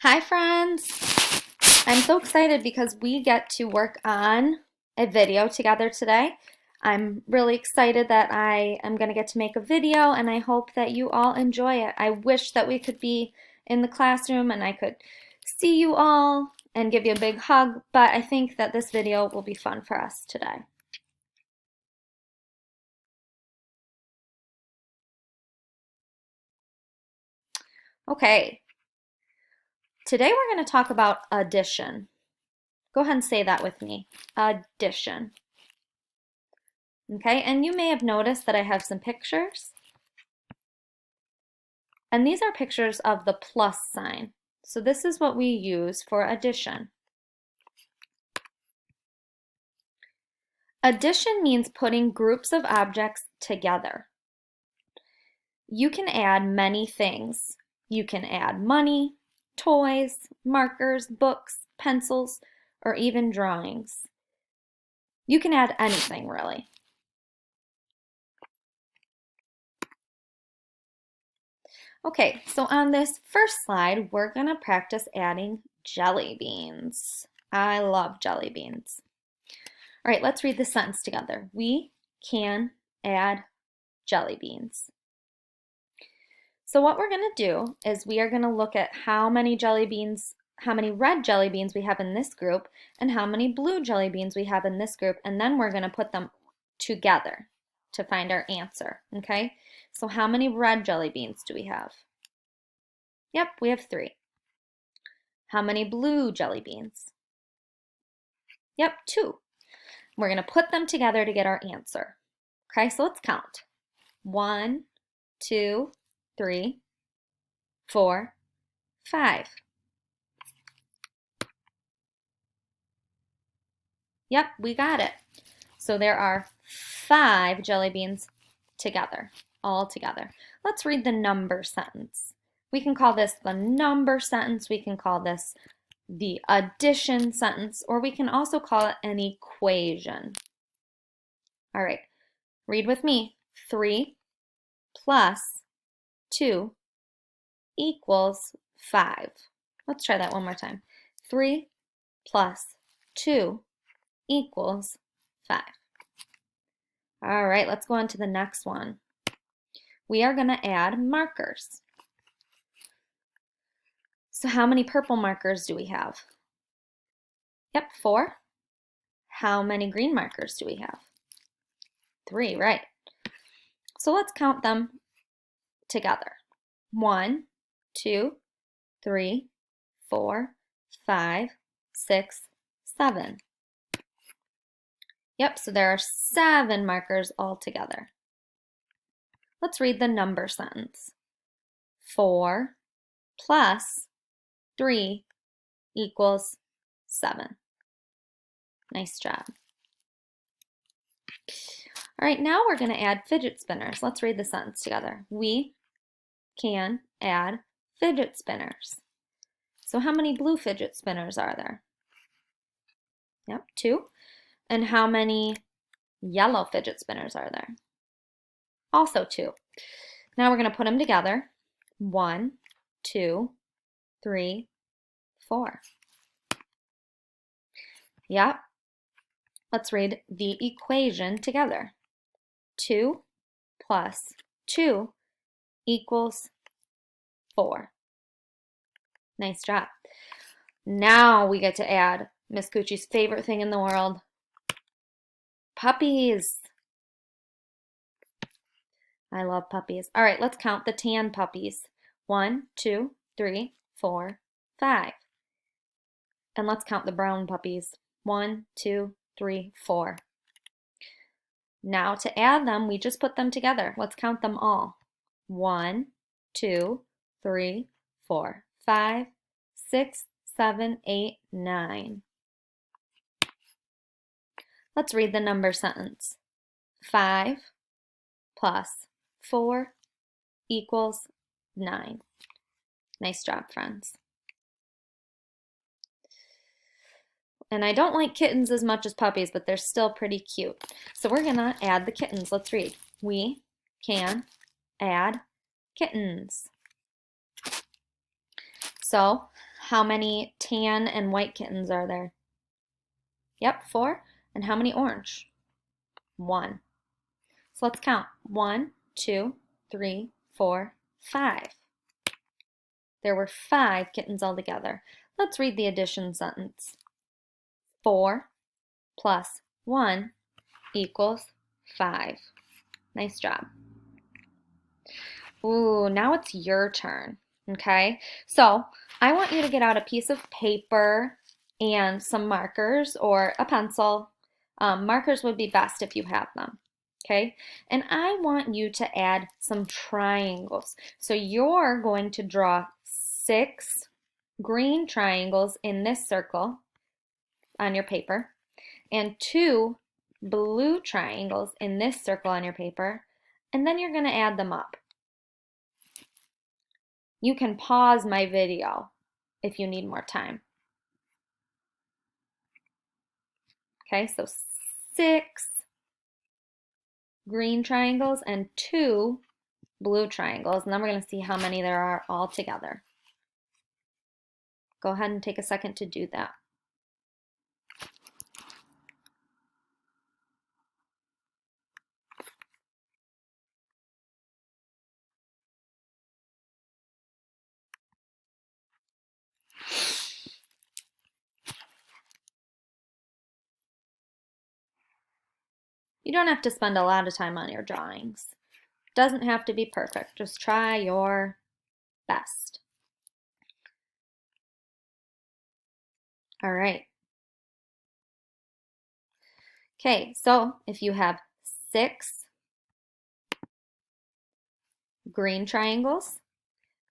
Hi friends! I'm so excited because we get to work on a video together today. I'm really excited that I am going to get to make a video and I hope that you all enjoy it. I wish that we could be in the classroom and I could see you all and give you a big hug, but I think that this video will be fun for us today. Okay, today we're going to talk about addition. Go ahead and say that with me. Addition. Okay, and you may have noticed that I have some pictures. And these are pictures of the plus sign. So this is what we use for addition. Addition means putting groups of objects together. You can add many things. You can add money, toys, markers, books, pencils, or even drawings. You can add anything, really. Okay, so on this first slide, we're going to practice adding jelly beans. I love jelly beans. All right, let's read the sentence together. We can add jelly beans. So what we're going to do is we are going to look at how many red jelly beans we have in this group and how many blue jelly beans we have in this group, and then we're going to put them together to find our answer, okay? So how many red jelly beans do we have? Yep, we have 3. How many blue jelly beans? Yep, 2. We're going to put them together to get our answer. Okay, so let's count. 1, 2, 3, 4, 5. Yep, we got it. So there are 5 jelly beans together, all together. Let's read the number sentence. We can call this the number sentence. We can call this the addition sentence, or we can also call it an equation. All right, read with me. 3 plus 2 equals 5. Let's try that one more time. 3 plus 2 equals 5. All right, let's go on to the next one. We are going to add markers. So how many purple markers do we have? Yep, 4. How many green markers do we have? 3, right. So let's count them together. 1, 2, 3, 4, 5, 6, 7. Yep, so there are 7 markers all together. Let's read the number sentence. 4 plus 3 equals 7. Nice job. All right, now we're going to add fidget spinners. Let's read the sentence together. We can add fidget spinners. So how many blue fidget spinners are there? Yep, 2. And how many yellow fidget spinners are there? Also 2. Now we're going to put them together. 1, 2, 3, 4. Yep. Let's read the equation together. 2 plus 2 equals 4. Nice job. Now we get to add Miss Gucci's favorite thing in the world, puppies. I love puppies. All right, let's count the tan puppies. 1, 2, 3, 4, 5. And let's count the brown puppies. 1, 2, 3, 4. Now to add them, we just put them together. Let's count them all. 1, 2, 3, 4, 5, 6, 7, 8, 9. Let's read the number sentence. 5 plus 4 equals 9. Nice job, friends. And I don't like kittens as much as puppies, but they're still pretty cute. So we're going to add the kittens. Let's read. We can add kittens. So How many tan and white kittens are there? Yep, 4. And how many orange? 1. So let's count. 1, 2, 3, 4, 5. There were 5 kittens altogether. Let's read the addition sentence. 4 plus 1 equals 5. Nice job. Ooh, now it's your turn, okay? So I want you to get out a piece of paper and some markers or a pencil. Markers would be best if you have them, okay? And I want you to add some triangles. So you're going to draw 6 green triangles in this circle on your paper and 2 blue triangles in this circle on your paper, and then you're going to add them up. You can pause my video if you need more time. Okay, so 6 green triangles and 2 blue triangles, and then we're going to see how many there are all together. Go ahead and take a second to do that. You don't have to spend a lot of time on your drawings. Doesn't have to be perfect. Just try your best. All right. Okay, so if you have 6 green triangles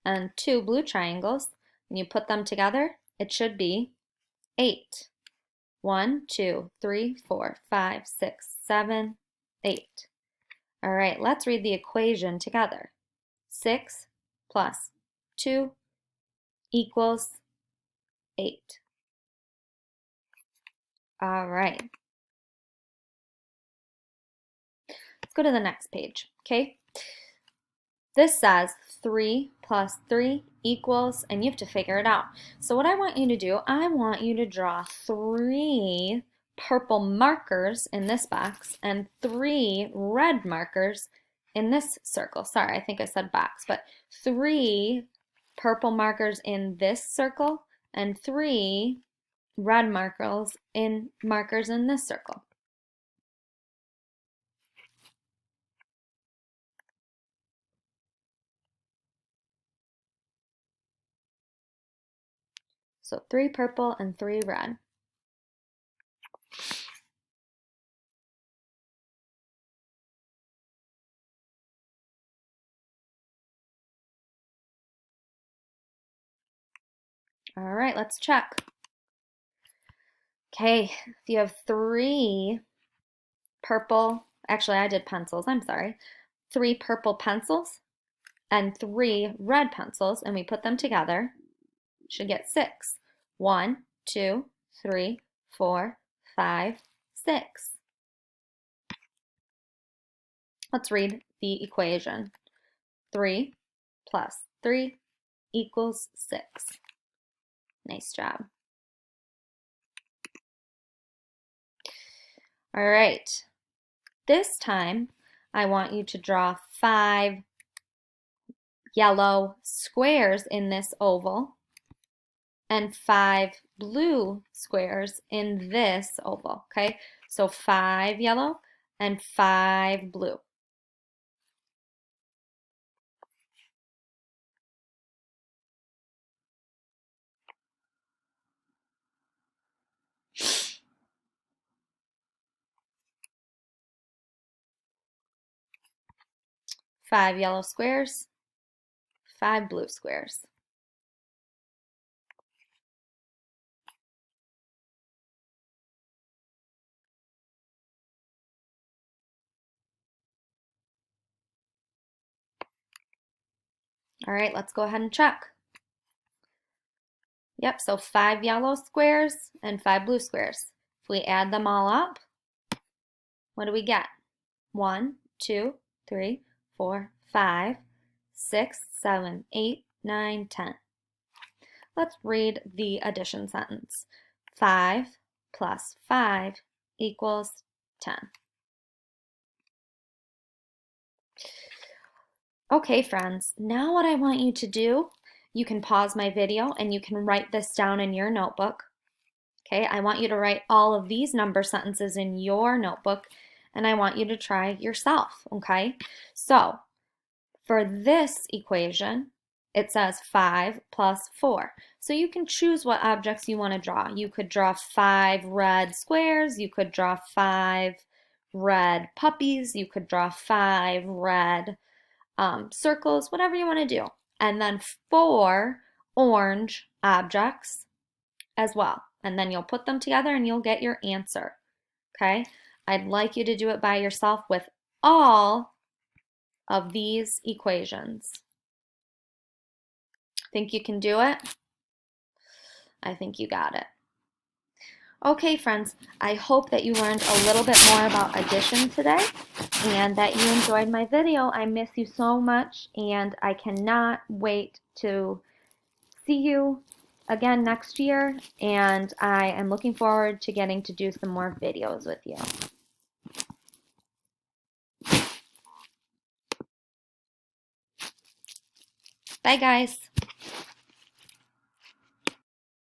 and 2 blue triangles, and you put them together, it should be 8. 1, 2, 3, 4, 5, 6, 7, 8. All right, let's read the equation together. 6 plus 2 equals 8. All right. Let's go to the next page, okay? This says 3 plus 3 equals, and you have to figure it out. So what I want you to do, I want you to draw 3 purple markers in this box and 3 red markers in this circle. Sorry, I think I said box, but 3 purple markers in this circle and 3 red markers in this circle. So 3 purple and 3 red. All right, let's check. Okay, if you have 3 purple, actually I did pencils, I'm sorry. 3 purple pencils and 3 red pencils, and we put them together, should get 6. 1, 2, 3, 4, 5, 6. Let's read the equation. 3 plus 3 equals 6. Nice job. All right, this time I want you to draw 5 yellow squares in this oval and 5 blue squares in this oval, okay? So 5 yellow and 5 blue. Five yellow squares, 5 blue squares. All right, let's go ahead and check. Yep, so 5 yellow squares and 5 blue squares. If we add them all up, what do we get? 1, 2, 3, 4, 5, 6, 7, 8, 9, 10. Let's read the addition sentence. 5 plus 5 equals 10. Okay, friends, now what I want you to do, you can pause my video and you can write this down in your notebook. Okay, I want you to write all of these number sentences in your notebook and I want you to try yourself, okay? So, for this equation, it says 5 plus 4. So you can choose what objects you want to draw. You could draw 5 red squares, you could draw 5 red puppies, you could draw 5 red circles, whatever you want to do. And then 4 orange objects as well. And then you'll put them together and you'll get your answer. Okay? I'd like you to do it by yourself with all of these equations. Think you can do it? I think you got it. Okay, friends, I hope that you learned a little bit more about addition today and that you enjoyed my video. I miss you so much and I cannot wait to see you again next year, and I am looking forward to getting to do some more videos with you. Bye, guys.